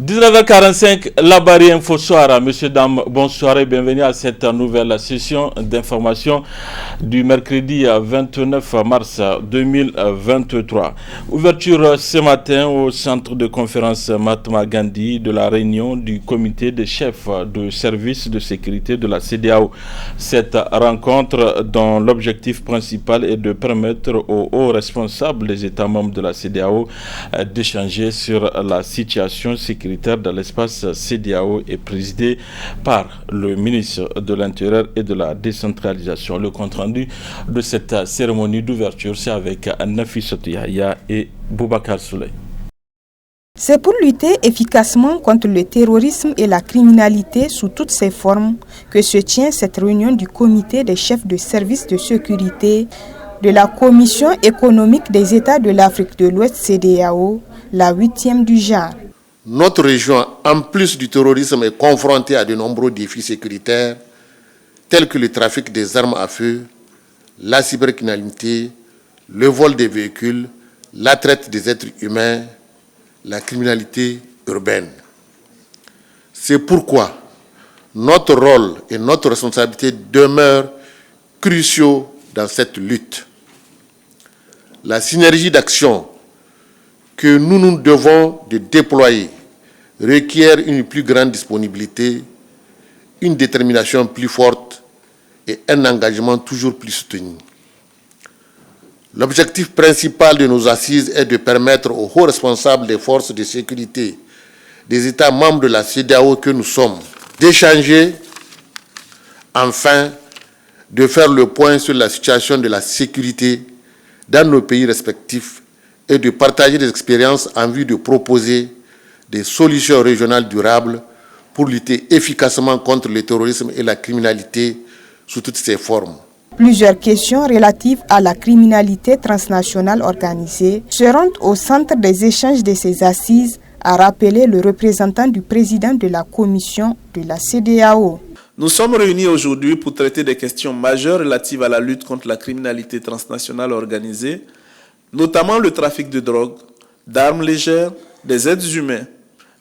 19h45, la barrière Info Soir. Messieurs, dames, bonsoir et bienvenue à cette nouvelle session d'information du mercredi 29 mars 2023. Ouverture ce matin au centre de conférence Mahatma Gandhi de la réunion du comité des chefs de service de sécurité de la CEDEAO. Cette rencontre dont l'objectif principal est de permettre aux hauts responsables des États membres de la CEDEAO d'échanger sur la situation sécuritaire dans l'espace CEDEAO est présidé par le ministre de l'Intérieur et de la décentralisation. Le compte-rendu de cette cérémonie d'ouverture, c'est avec Nafissatou Yahya et Boubacar Souley. C'est pour lutter efficacement contre le terrorisme et la criminalité sous toutes ses formes que se tient cette réunion du comité des chefs de services de sécurité de la Commission économique des États de l'Afrique de l'Ouest CEDEAO, la 8e du genre. Notre région, en plus du terrorisme, est confrontée à de nombreux défis sécuritaires, tels que le trafic des armes à feu, la cybercriminalité, le vol des véhicules, la traite des êtres humains, la criminalité urbaine. C'est pourquoi notre rôle et notre responsabilité demeurent cruciaux dans cette lutte. La synergie d'action que nous devons de déployer requiert une plus grande disponibilité, une détermination plus forte et un engagement toujours plus soutenu. L'objectif principal de nos assises est de permettre aux hauts responsables des forces de sécurité des États membres de la CEDEAO que nous sommes d'échanger, enfin, de faire le point sur la situation de la sécurité dans nos pays respectifs et de partager des expériences en vue de proposer des solutions régionales durables pour lutter efficacement contre le terrorisme et la criminalité sous toutes ses formes. Plusieurs questions relatives à la criminalité transnationale organisée seront au centre des échanges de ces assises, a rappelé le représentant du président de la commission de la CEDEAO. Nous sommes réunis aujourd'hui pour traiter des questions majeures relatives à la lutte contre la criminalité transnationale organisée, notamment le trafic de drogue, d'armes légères, des êtres humains,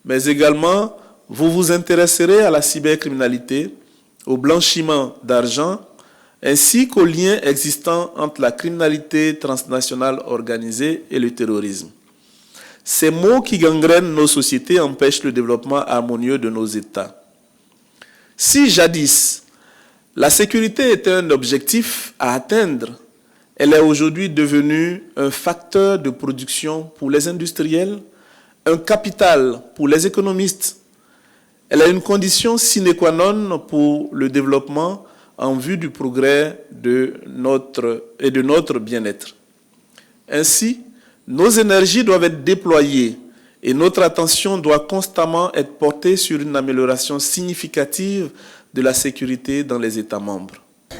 mais également vous vous intéresserez à la cybercriminalité, au blanchiment d'argent, ainsi qu'aux liens existants entre la criminalité transnationale organisée et le terrorisme. Ces maux qui gangrènent nos sociétés empêchent le développement harmonieux de nos États. Si jadis, la sécurité était un objectif à atteindre, elle est aujourd'hui devenue un facteur de production pour les industriels, un capital pour les économistes. Elle est une condition sine qua non pour le développement en vue du progrès de notre bien-être. Ainsi, nos énergies doivent être déployées et notre attention doit constamment être portée sur une amélioration significative de la sécurité dans les États membres.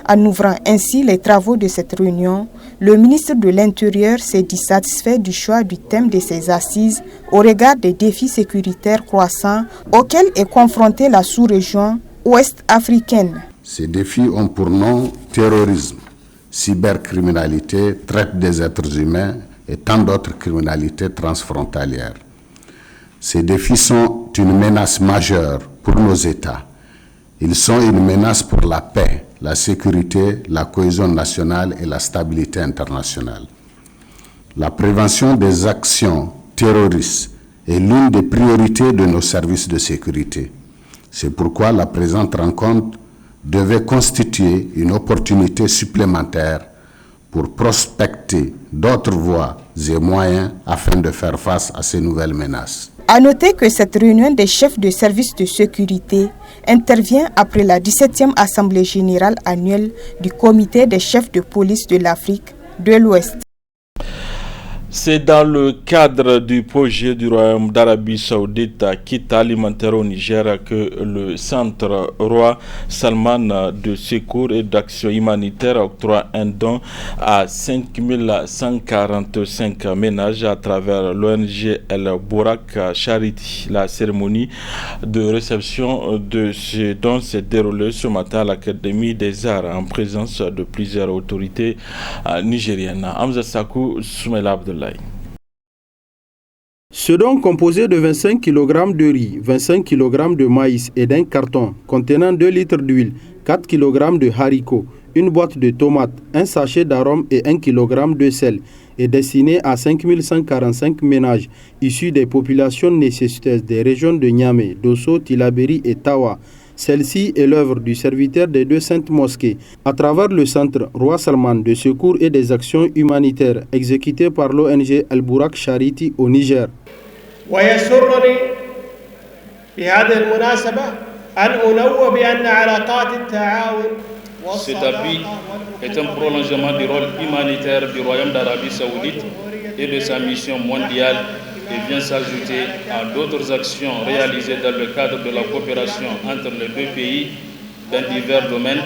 En ouvrant ainsi les travaux de cette réunion, le ministre de l'Intérieur s'est dit satisfait du choix du thème de ces assises au regard des défis sécuritaires croissants auxquels est confrontée la sous-région ouest africaine. Ces défis ont pour nom terrorisme, cybercriminalité, traite des êtres humains et tant d'autres criminalités transfrontalières. Ces défis sont une menace majeure pour nos États. Ils sont une menace pour la paix, la sécurité, la cohésion nationale et la stabilité internationale. La prévention des actions terroristes est l'une des priorités de nos services de sécurité. C'est pourquoi la présente rencontre devait constituer une opportunité supplémentaire pour prospecter d'autres voies et moyens afin de faire face à ces nouvelles menaces. À noter que cette réunion des chefs de services de sécurité intervient après la 17e Assemblée générale annuelle du Comité des chefs de police de l'Afrique de l'Ouest. C'est dans le cadre du projet du Royaume d'Arabie Saoudite quitte alimentaire au Niger que le Centre Roi Salman de secours et d'action humanitaire octroie un don à 5145 ménages à travers l'ONG El Bourak Charity. La cérémonie de réception de ce don s'est déroulée ce matin à l'Académie des Arts en présence de plusieurs autorités nigériennes. Hamza Sakou, Soumaïla Abdoulaye. Ce don composé de 25 kg de riz, 25 kg de maïs et d'un carton contenant 2 litres d'huile, 4 kg de haricots, une boîte de tomates, un sachet d'arôme et 1 kg de sel est destiné à 5145 ménages issus des populations nécessiteuses des régions de Niamey, Dosso, Tillabéri et Tawa. Celle-ci est l'œuvre du serviteur des 2 saintes mosquées à travers le centre Roi Salman de secours et des actions humanitaires exécuté par l'ONG Al Bourak Charity au Niger. Cet appui est un prolongement du rôle humanitaire du Royaume d'Arabie Saoudite et de sa mission mondiale et vient s'ajouter à d'autres actions réalisées dans le cadre de la coopération entre les deux pays dans divers domaines,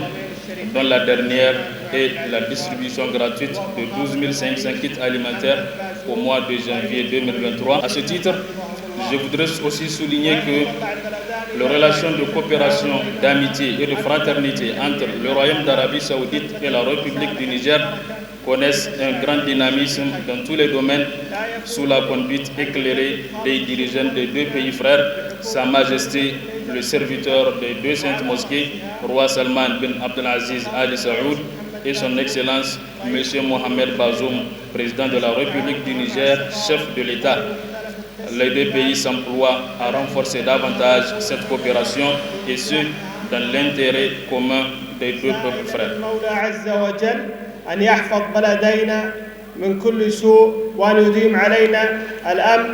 dont la dernière est la distribution gratuite de 12 500 kits alimentaires au mois de janvier 2023. À ce titre, je voudrais aussi souligner que les relations de coopération, d'amitié et de fraternité entre le Royaume d'Arabie Saoudite et la République du Niger connaissent un grand dynamisme dans tous les domaines sous la conduite éclairée des dirigeants des deux pays frères, Sa Majesté le serviteur des 2 saintes mosquées, Roi Salman bin Abdelaziz Al Saoud, et son Excellence M. Mohamed Bazoum, président de la République du Niger, chef de l'État. Les deux pays s'emploient à renforcer davantage cette coopération et ce, dans l'intérêt commun des deux peuples frères. أن يحفظ بلدينا من كل سوء وأن يديم علينا الأمن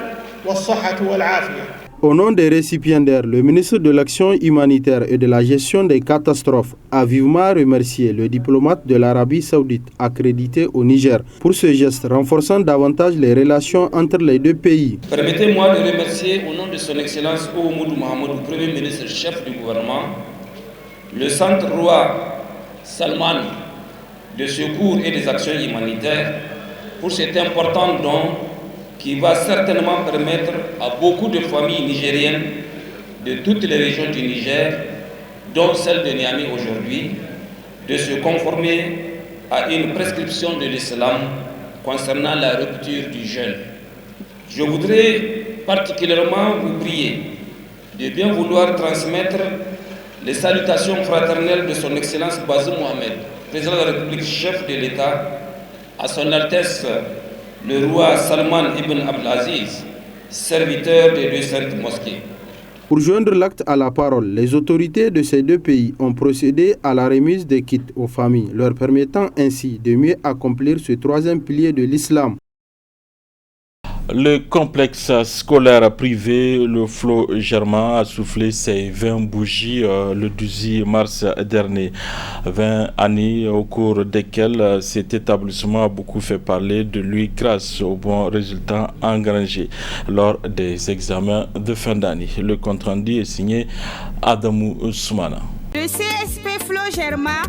والصحة والعافية. Au nom des récipiendaires, le ministre de l'Action humanitaire et de la gestion des catastrophes a vivement remercié le diplomate de l'Arabie Saoudite accrédité au Niger pour ce geste renforçant davantage les relations entre les deux pays. Permettez-moi de remercier au nom de son Excellence Oumoudou Mahamadou, Premier ministre chef du gouvernement, le Centre Roi Salman de secours et des actions humanitaires pour cet important don qui va certainement permettre à beaucoup de familles nigériennes de toutes les régions du Niger, dont celle de Niamey aujourd'hui, de se conformer à une prescription de l'islam concernant la rupture du jeûne. Je voudrais particulièrement vous prier de bien vouloir transmettre les salutations fraternelles de son Excellence Bazoum Mohamed, président de la République, chef de l'État, à son Altesse le roi Salman ibn Abdelaziz, serviteur des 2 saintes mosquées. Pour joindre l'acte à la parole, les autorités de ces deux pays ont procédé à la remise des kits aux familles, leur permettant ainsi de mieux accomplir ce 3e pilier de l'islam. Le complexe scolaire privé, le Flot Germain, a soufflé ses 20 bougies le 18 mars dernier. 20 années au cours desquelles cet établissement a beaucoup fait parler de lui grâce aux bons résultats engrangés lors des examens de fin d'année. Le compte-rendu est signé Adamou Soumana. Le CSP Flot Germain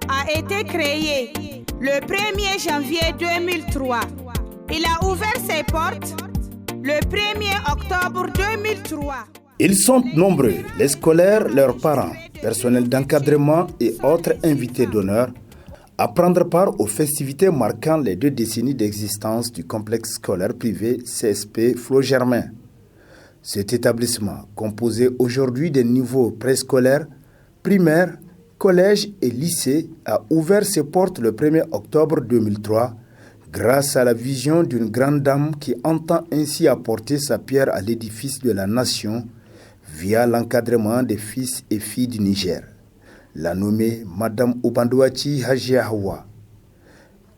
a été créé le 1er janvier 2003. Il a ouvert ses portes le 1er octobre 2003. Ils sont nombreux, les scolaires, leurs parents, personnel d'encadrement et autres invités d'honneur, à prendre part aux festivités marquant les 2 décennies d'existence du complexe scolaire privé CSP Flot Germain. Cet établissement, composé aujourd'hui des niveaux préscolaires, primaires, collèges et lycées, a ouvert ses portes le 1er octobre 2003 grâce à la vision d'une grande dame qui entend ainsi apporter sa pierre à l'édifice de la nation via l'encadrement des fils et filles du Niger, la nommée Madame Obandouachi Hajia Hawa.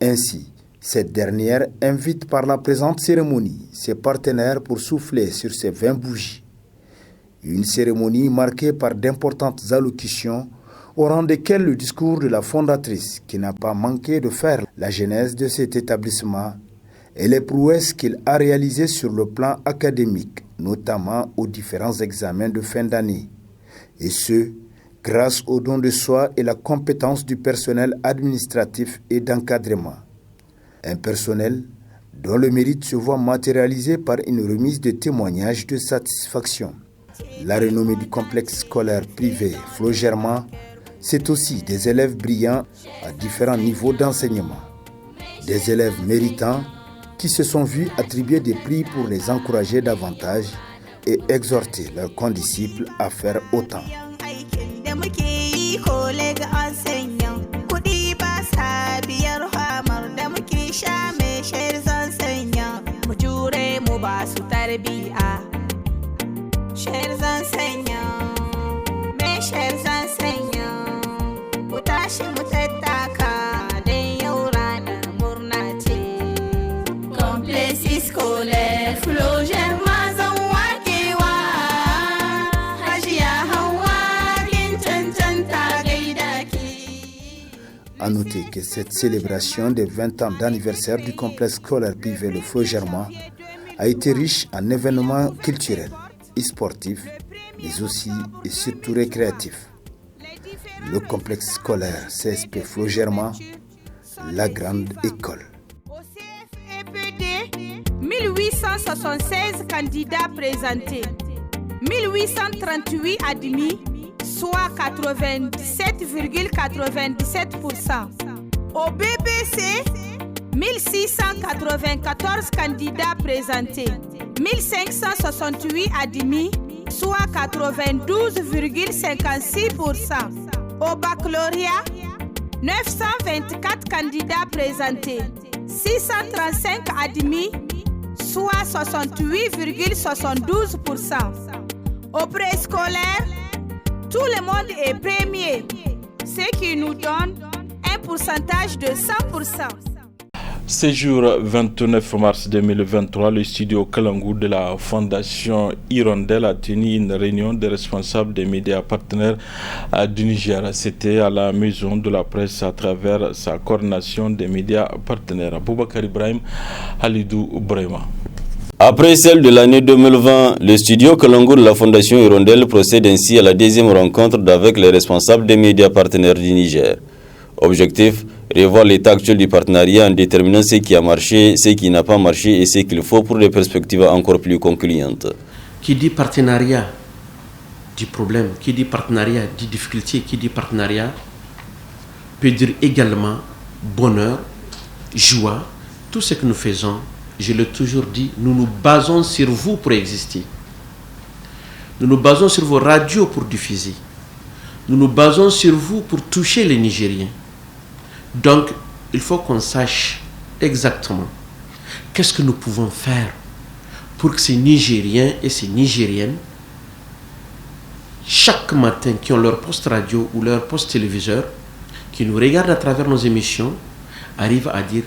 Ainsi, cette dernière invite par la présente cérémonie ses partenaires pour souffler sur ces 20 bougies. Une cérémonie marquée par d'importantes allocutions au rang desquels le discours de la fondatrice, qui n'a pas manqué de faire la genèse de cet établissement, et les prouesses qu'il a réalisées sur le plan académique, notamment aux différents examens de fin d'année. Et ce, grâce au don de soi et la compétence du personnel administratif et d'encadrement. Un personnel dont le mérite se voit matérialisé par une remise de témoignages de satisfaction. La renommée du complexe scolaire privé Flot Germain, c'est aussi des élèves brillants à différents niveaux d'enseignement. Des élèves méritants qui se sont vus attribuer des prix pour les encourager davantage et exhorter leurs condisciples à faire autant. Chers enseignants, mes chers enseignants, complexe scolaire, À noter que cette célébration des 20 ans d'anniversaire du complexe scolaire privé Le Flot Germain a été riche en événements culturels et sportifs, mais aussi et surtout récréatifs. Le complexe scolaire CSP Flot Germain, la grande école. Au CFEPD, 1876 candidats présentés, 1838 admis, soit 97,97%. Au BBC, 1694 candidats présentés, 1568 admis, soit 92,56%. Au baccalauréat, 924 candidats présentés, 635 admis, soit 68,72%. Au préscolaire, tout le monde est premier, ce qui nous donne un pourcentage de 100%. Ce jour 29 mars 2023, le studio Kalangou de la Fondation Hirondelle a tenu une réunion des responsables des médias partenaires du Niger. C'était à la Maison de la Presse à travers sa coordination des médias partenaires. Boubacar Ibrahim, Halidou Brema. Après celle de l'année 2020, le studio Kalangou de la Fondation Hirondelle procède ainsi à la deuxième rencontre avec les responsables des médias partenaires du Niger. Objectif, revoir l'état actuel du partenariat en déterminant ce qui a marché, ce qui n'a pas marché et ce qu'il faut pour des perspectives encore plus concluantes. Qui dit partenariat dit problème, qui dit partenariat dit difficulté, qui dit partenariat peut dire également bonheur, joie. Tout ce que nous faisons, je l'ai toujours dit, nous nous basons sur vous pour exister. Nous nous basons sur vos radios pour diffuser. Nous nous basons sur vous pour toucher les Nigériens. Donc, il faut qu'on sache exactement qu'est-ce que nous pouvons faire pour que ces Nigériens et ces Nigériennes, chaque matin, qui ont leur poste radio ou leur poste téléviseur, qui nous regardent à travers nos émissions, arrivent à dire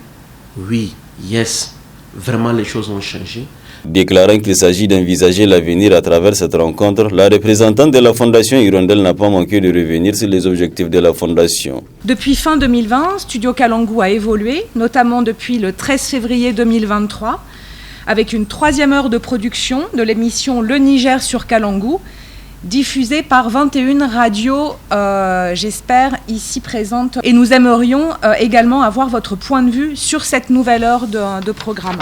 oui, yes, vraiment les choses ont changé. Déclarant qu'il s'agit d'envisager l'avenir à travers cette rencontre, la représentante de la Fondation Hirondelle n'a pas manqué de revenir sur les objectifs de la Fondation. Depuis fin 2020, Studio Kalangou a évolué, notamment depuis le 13 février 2023, avec une 3e heure de production de l'émission Le Niger sur Kalangou, diffusée par 21 radios, j'espère, ici présentes. Et nous aimerions également avoir votre point de vue sur cette nouvelle heure de programme.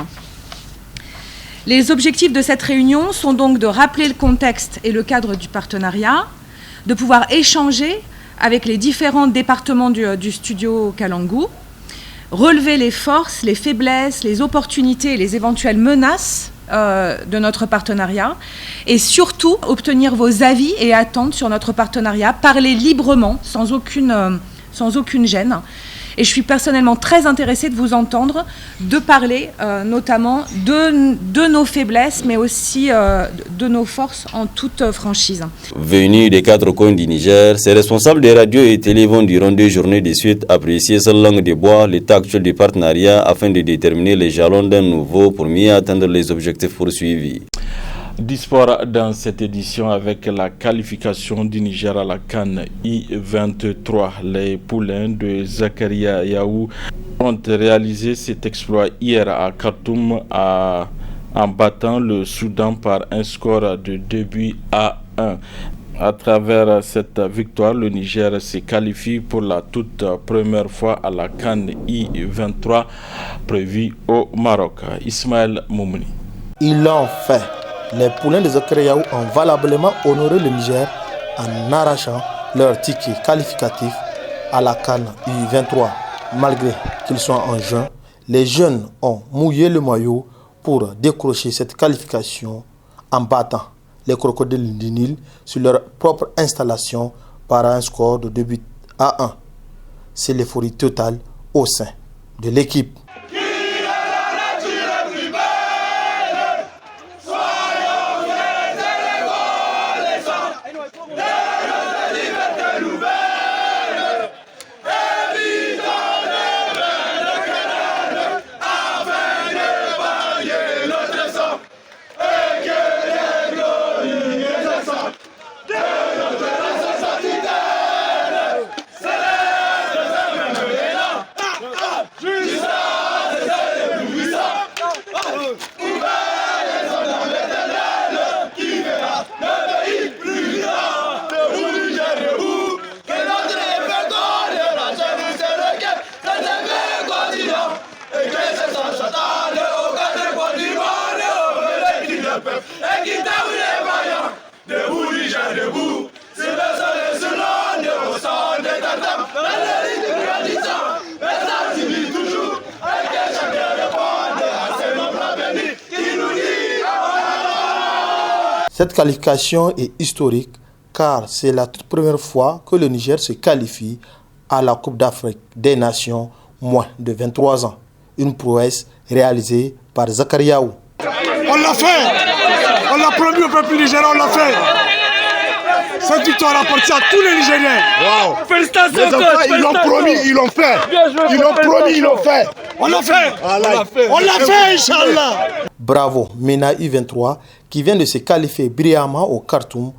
Les objectifs de cette réunion sont donc de rappeler le contexte et le cadre du partenariat, de pouvoir échanger avec les différents départements du studio Kalangou, relever les forces, les faiblesses, les opportunités et les éventuelles menaces de notre partenariat et surtout obtenir vos avis et attentes sur notre partenariat, parler librement, sans aucune gêne. Et je suis personnellement très intéressée de vous entendre, de parler notamment de nos faiblesses, mais aussi de nos forces en toute franchise. Venus des 4 coins du Niger, ces responsables des radios et télé vont durant 2 journées de suite apprécier sans langue de bois l'état actuel du partenariat afin de déterminer les jalons d'un nouveau pour mieux atteindre les objectifs poursuivis. Du sport dans cette édition avec la qualification du Niger à la CAN I-23. Les poulains de Zakaria Yaou ont réalisé cet exploit hier à Khartoum en battant le Soudan par un score de 2-1. À travers cette victoire, le Niger se qualifie pour la toute première fois à la CAN I-23 prévue au Maroc. Ismaël Moumouni. Ils l'ont fait. Les poulains de Zakaria ont valablement honoré le Niger en arrachant leur ticket qualificatif à la CAN U23. Malgré qu'ils soient en juin, les jeunes ont mouillé le maillot pour décrocher cette qualification en battant les crocodiles du Nil sur leur propre installation par un score de 2-1. C'est l'euphorie totale au sein de l'équipe. Cette qualification est historique car c'est la toute première fois que le Niger se qualifie à la Coupe d'Afrique des Nations moins de 23 ans. Une prouesse réalisée par Zakariaou. On l'a fait! On l'a promis au peuple nigérien, on l'a fait! Cette victoire appartient à tous les Nigériens. Wow. Félicitations. Les enfants, ils l'ont promis, ils l'ont fait. Ils l'ont promis, ils l'ont fait. On l'a fait. On l'a fait, Inch'Allah. Bravo, MENA U23 qui vient de se qualifier brillamment au Khartoum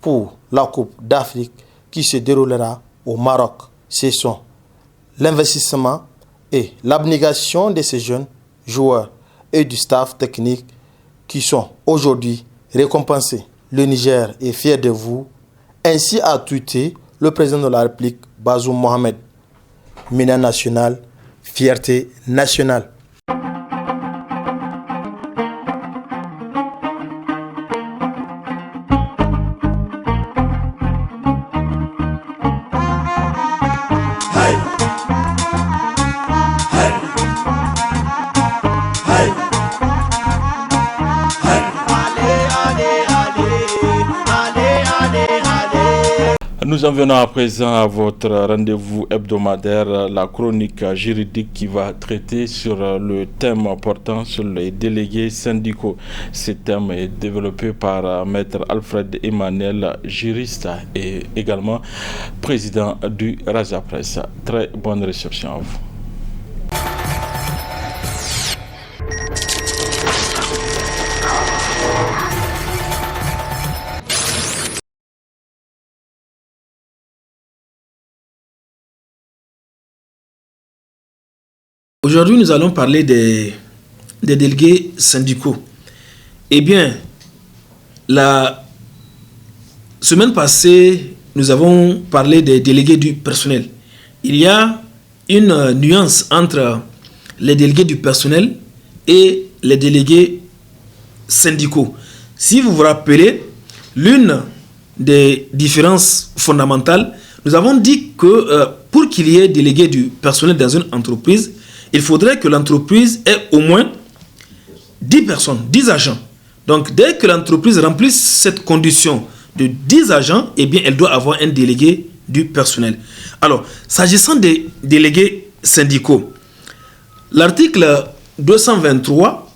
pour la Coupe d'Afrique qui se déroulera au Maroc. Ce sont l'investissement et l'abnégation de ces jeunes joueurs et du staff technique qui sont aujourd'hui récompensés. Le Niger est fier de vous. Ainsi a tweeté le président de la République, Bazoum Mohamed. MENA national, fierté nationale. Nous en venons à présent à votre rendez-vous hebdomadaire, la chronique juridique qui va traiter sur le thème portant sur les délégués syndicaux. Ce thème est développé par Maître Alfred Emmanuel, juriste et également président du Raja Presse. Très bonne réception à vous. Aujourd'hui, nous allons parler des délégués syndicaux. Eh bien, la semaine passée, nous avons parlé des délégués du personnel. Il y a une nuance entre les délégués du personnel et les délégués syndicaux. Si vous vous rappelez, l'une des différences fondamentales, nous avons dit que pour qu'il y ait délégué du personnel dans une entreprise, il faudrait que l'entreprise ait au moins 10 personnes, 10 agents. Donc, dès que l'entreprise remplisse cette condition de 10 agents, eh bien, elle doit avoir un délégué du personnel. Alors, s'agissant des délégués syndicaux, l'article 223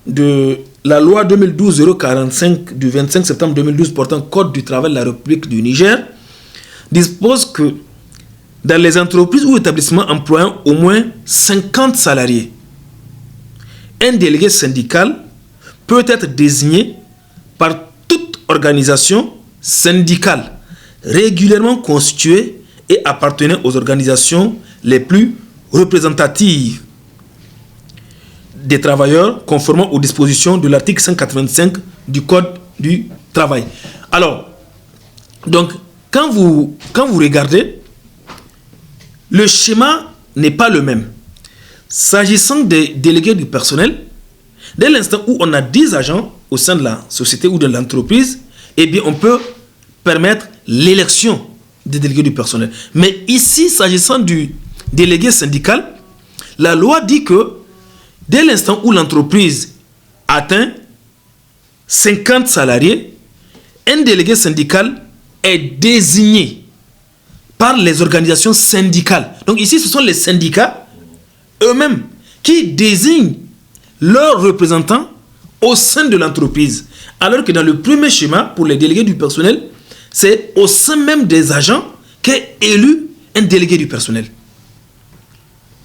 de la loi 2012-045 du 25 septembre 2012 portant Code du travail de la République du Niger dispose que dans les entreprises ou établissements employant au moins 50 salariés, un délégué syndical peut être désigné par toute organisation syndicale régulièrement constituée et appartenant aux organisations les plus représentatives des travailleurs conformément aux dispositions de l'article 185 du Code du travail. Alors, donc, quand vous regardez, le schéma n'est pas le même. S'agissant des délégués du personnel, dès l'instant où on a 10 agents au sein de la société ou de l'entreprise, eh bien, on peut permettre l'élection des délégués du personnel. Mais ici, s'agissant du délégué syndical, La loi dit que dès l'instant où l'entreprise atteint 50 salariés, un délégué syndical est désigné par les organisations syndicales. Donc ici, ce sont les syndicats eux-mêmes qui désignent leurs représentants au sein de l'entreprise. Alors que dans le premier schéma, pour les délégués du personnel, c'est au sein même des agents qu'est élu un délégué du personnel.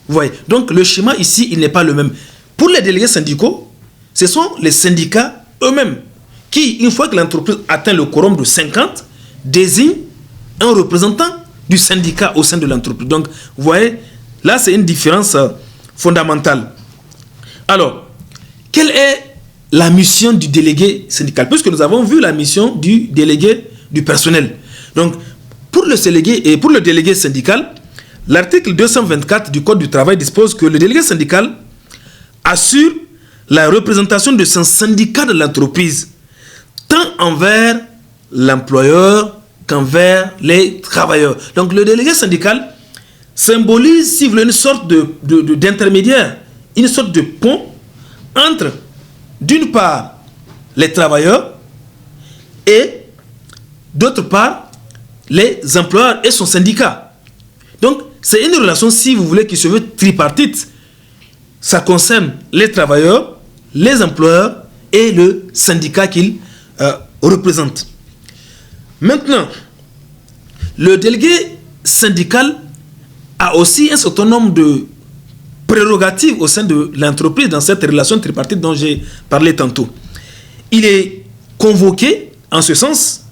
Vous voyez, donc le schéma ici, il n'est pas le même. Pour les délégués syndicaux, ce sont les syndicats eux-mêmes qui, une fois que l'entreprise atteint le quorum de 50, désignent un représentant du syndicat au sein de l'entreprise. Donc, vous voyez, là, c'est une différence fondamentale. Alors, quelle est la mission du délégué syndical? Puisque nous avons vu la mission du délégué du personnel. Donc, pour le délégué syndical, l'article 224 du Code du travail dispose que le délégué syndical assure la représentation de son syndicat de l'entreprise, tant envers l'employeur qu'envers les travailleurs. Donc le délégué syndical symbolise, si vous voulez, une sorte d'intermédiaire, une sorte de pont entre, d'une part, les travailleurs et, d'autre part, les employeurs et son syndicat. Donc, c'est une relation, si vous voulez, qui se veut tripartite. Ça concerne les travailleurs, les employeurs et le syndicat qu'ils représentent. Maintenant, le délégué syndical a aussi un certain nombre de prérogatives au sein de l'entreprise dans cette relation tripartite dont j'ai parlé tantôt. Il est convoqué, en ce sens,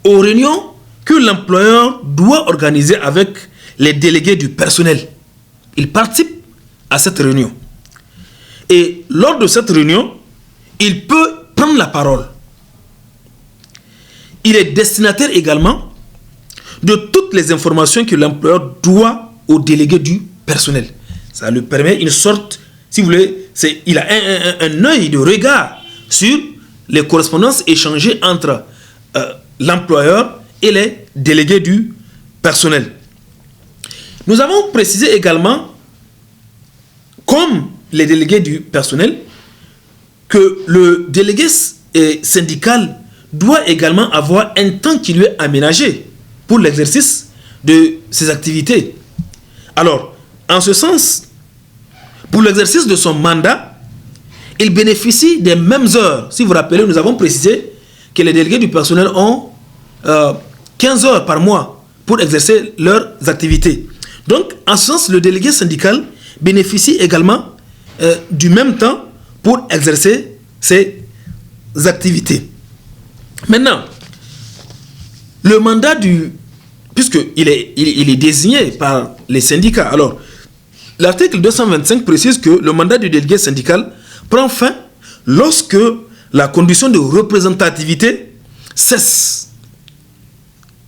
aux réunions que l'employeur doit organiser avec les délégués du personnel. Il participe à cette réunion. Et lors de cette réunion, il peut prendre la parole. Il est destinataire également de toutes les informations que l'employeur doit aux délégués du personnel. Ça lui permet une sorte, si vous voulez, il a un œil de regard sur les correspondances échangées entre l'employeur et les délégués du personnel. Nous avons précisé également, comme les délégués du personnel, que le délégué syndical doit également avoir un temps qui lui est aménagé pour l'exercice de ses activités. Alors, en ce sens, pour l'exercice de son mandat, il bénéficie des mêmes heures. Si vous vous rappelez, nous avons précisé que les délégués du personnel ont 15 heures par mois pour exercer leurs activités. Donc, en ce sens, le délégué syndical bénéficie également du même temps pour exercer ses activités. Maintenant, le mandat puisqu'il est désigné par les syndicats, alors, l'article 225 précise que le mandat du délégué syndical prend fin lorsque la condition de représentativité cesse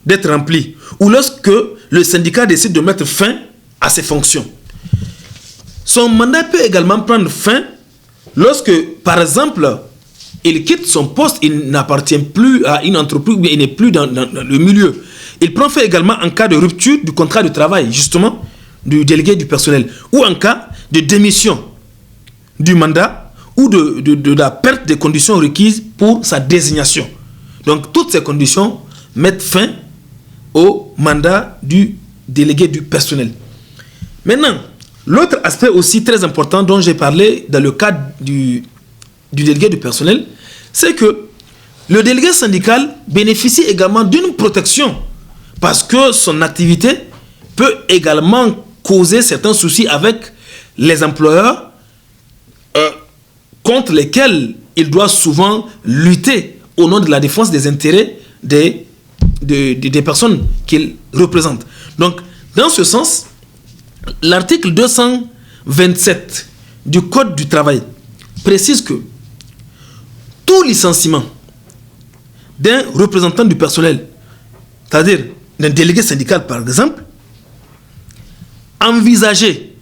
d'être remplie ou lorsque le syndicat décide de mettre fin à ses fonctions. Son mandat peut également prendre fin lorsque, par exemple, il quitte son poste, il n'appartient plus à une entreprise, il n'est plus dans le milieu. Il prend fin également en cas de rupture du contrat de travail, justement, du délégué du personnel, ou en cas de démission du mandat ou de la perte des conditions requises pour sa désignation. Donc, toutes ces conditions mettent fin au mandat du délégué du personnel. Maintenant, l'autre aspect aussi très important dont j'ai parlé dans le cadre du délégué du personnel, c'est que le délégué syndical bénéficie également d'une protection parce que son activité peut également causer certains soucis avec les employeurs contre lesquels il doit souvent lutter au nom de la défense des intérêts des personnes qu'il représente. Donc, dans ce sens, l'article 227 du Code du travail précise que tout licenciement d'un représentant du personnel, c'est-à-dire d'un délégué syndical par exemple, envisagé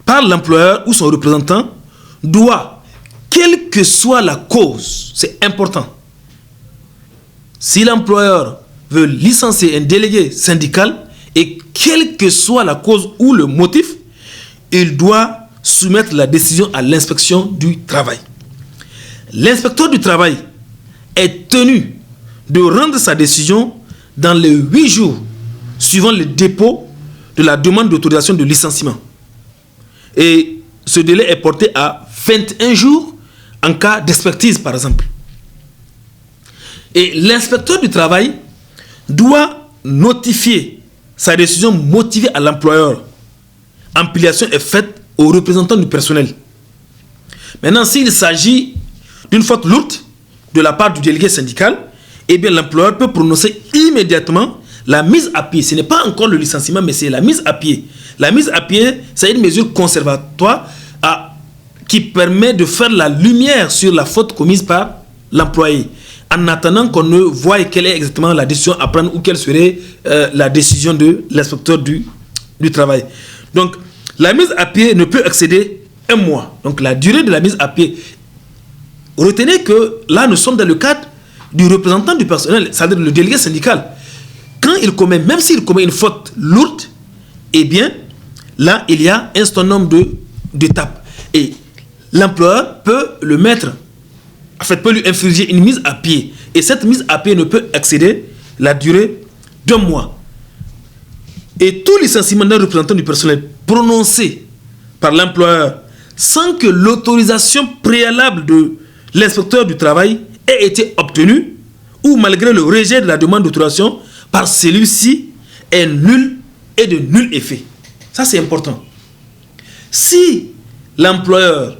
par l'employeur ou son représentant, doit, quelle que soit la cause, c'est important, si l'employeur veut licencier un délégué syndical et quelle que soit la cause ou le motif, il doit soumettre la décision à l'inspection du travail. L'inspecteur du travail est tenu de rendre sa décision dans les 8 jours suivant le dépôt de la demande d'autorisation de licenciement. Et ce délai est porté à 21 jours en cas d'expertise, par exemple. Et l'inspecteur du travail doit notifier sa décision motivée à l'employeur. Ampliation est faite aux représentants du personnel. Maintenant, s'il s'agit d'une faute lourde de la part du délégué syndical, eh bien l'employeur peut prononcer immédiatement la mise à pied. Ce n'est pas encore le licenciement, mais c'est la mise à pied. La mise à pied, c'est une mesure conservatoire qui permet de faire la lumière sur la faute commise par l'employé, en attendant qu'on ne voie quelle est exactement la décision à prendre ou quelle serait la décision de l'inspecteur du travail. Donc, la mise à pied ne peut excéder 1 mois. Donc, la durée de la mise à pied. Retenez que là, nous sommes dans le cadre du représentant du personnel, c'est-à-dire le délégué syndical. Quand il commet, même s'il commet une faute lourde, eh bien, là, il y a un certain nombre d'étapes. Et l'employeur peut le mettre, en fait, peut lui infliger une mise à pied. Et cette mise à pied ne peut excéder la durée d'1 mois. Et tout licenciement d'un représentant du personnel prononcé par l'employeur sans que l'autorisation préalable de l'inspecteur du travail ait été obtenue ou malgré le rejet de la demande d'autorisation par celui-ci est nul et de nul effet. Ça, c'est important. Si l'employeur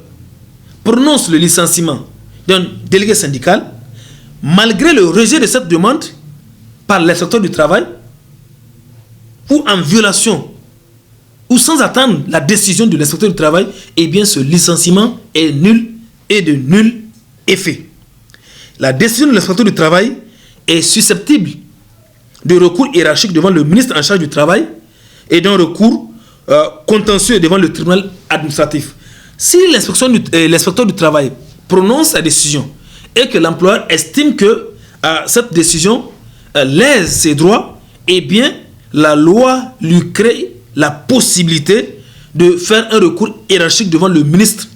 prononce le licenciement d'un délégué syndical, malgré le rejet de cette demande par l'inspecteur du travail, ou en violation, ou sans attendre la décision de l'inspecteur du travail, eh bien ce licenciement est nul et de nul effet. La décision de l'inspecteur du travail est susceptible de recours hiérarchique devant le ministre en charge du travail et d'un recours contentieux devant le tribunal administratif. Si l'inspecteur du travail prononce sa décision et que l'employeur estime que cette décision lèse ses droits, eh bien la loi lui crée la possibilité de faire un recours hiérarchique devant le ministre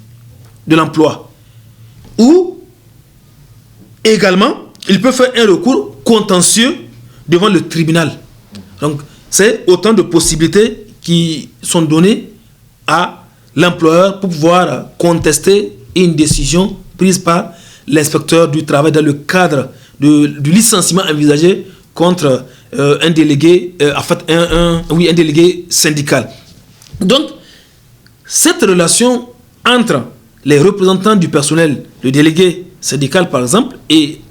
de l'Emploi. Ou également, il peut faire un recours contentieux devant le tribunal. Donc, c'est autant de possibilités qui sont données à l'employeur pour pouvoir contester une décision prise par l'inspecteur du travail dans le cadre du licenciement envisagé contre un délégué, un délégué syndical. Donc, cette relation entre les représentants du personnel, le délégué syndical par exemple, et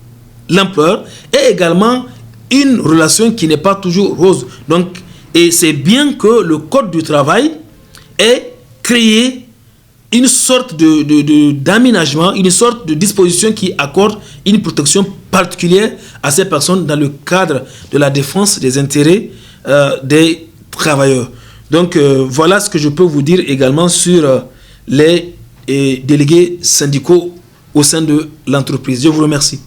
l'employeur est également une relation qui n'est pas toujours rose. Donc, et c'est bien que le Code du travail ait créé une sorte d'aménagement, une sorte de disposition qui accorde une protection particulière à ces personnes dans le cadre de la défense des intérêts des travailleurs. Donc voilà ce que je peux vous dire également sur les délégués syndicaux au sein de l'entreprise. Je vous remercie.